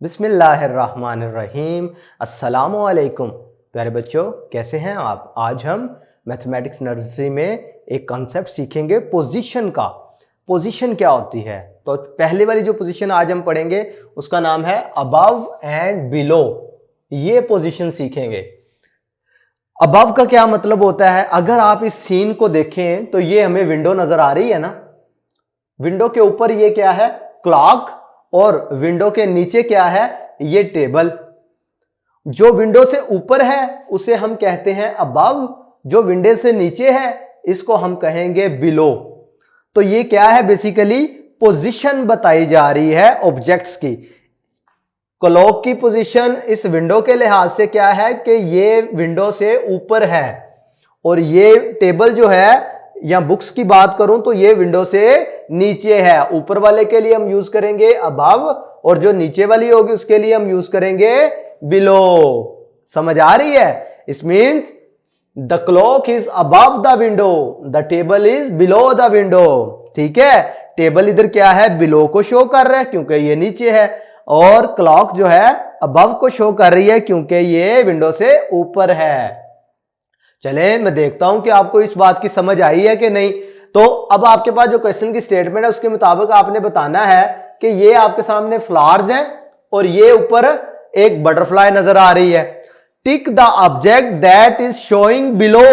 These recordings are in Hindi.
बिस्मिल्लाहिर्रहमानिर्रहीम। अस्सलामुअलैकुम प्यारे बच्चों, कैसे हैं आप। आज हम मैथमेटिक्स नर्सरी में एक कॉन्सेप्ट सीखेंगे पोजीशन का। पोजीशन क्या होती है, तो पहले वाली जो पोजीशन आज हम पढ़ेंगे उसका नाम है अबव एंड बिलो। ये पोजीशन सीखेंगे। अबव का क्या मतलब होता है, अगर आप इस सीन को देखें तो ये हमें विंडो नजर आ रही है ना। विंडो के ऊपर ये क्या है, क्लॉक, और विंडो के नीचे क्या है, ये टेबल। जो विंडो से ऊपर है उसे हम कहते हैं अबव, जो विंडो से नीचे है इसको हम कहेंगे बिलो। तो ये क्या है, बेसिकली पोजीशन बताई जा रही है ऑब्जेक्ट्स की। क्लॉक की पोजीशन इस विंडो के लिहाज से क्या है कि ये विंडो से ऊपर है, और ये टेबल जो है या बुक्स की बात करूं तो ये विंडो से नीचे है। ऊपर वाले के लिए हम यूज करेंगे अबव, और जो नीचे वाली होगी उसके लिए हम यूज करेंगे बिलो। समझ आ रही है। It means the clock is above the window, the table is below the window. ठीक है, टेबल इधर क्या है, बिलो को शो कर रहा है क्योंकि ये नीचे है, और क्लॉक जो है अबव को शो कर रही है क्योंकि ये विंडो से ऊपर है। चले मैं देखता हूं कि आपको इस बात की समझ आई है कि नहीं। तो अब आपके पास जो क्वेश्चन की स्टेटमेंट है उसके मुताबिक आपने बताना है कि ये आपके सामने फ्लावर्स हैं और ये ऊपर एक बटरफ्लाई नजर आ रही है। Tick the object that is showing below.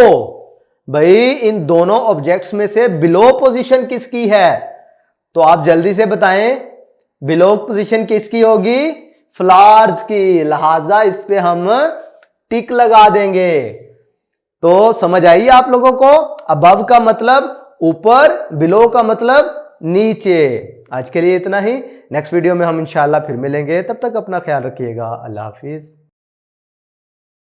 भाई इन दोनों ऑब्जेक्ट्स में से बिलो पोजीशन किसकी है, तो आप जल्दी से बताएं। बिलो पोजीशन किसकी होगी, फ्लावर्स की, लिहाजा इस पे हम टिक लगा देंगे। तो समझ आई आप लोगों को। अबव का मतलब ऊपर, बिलो का मतलब नीचे। आज के लिए इतना ही। नेक्स्ट वीडियो में हम इंशाल्लाह फिर मिलेंगे, तब तक अपना ख्याल रखिएगा। अल्लाह हाफिज।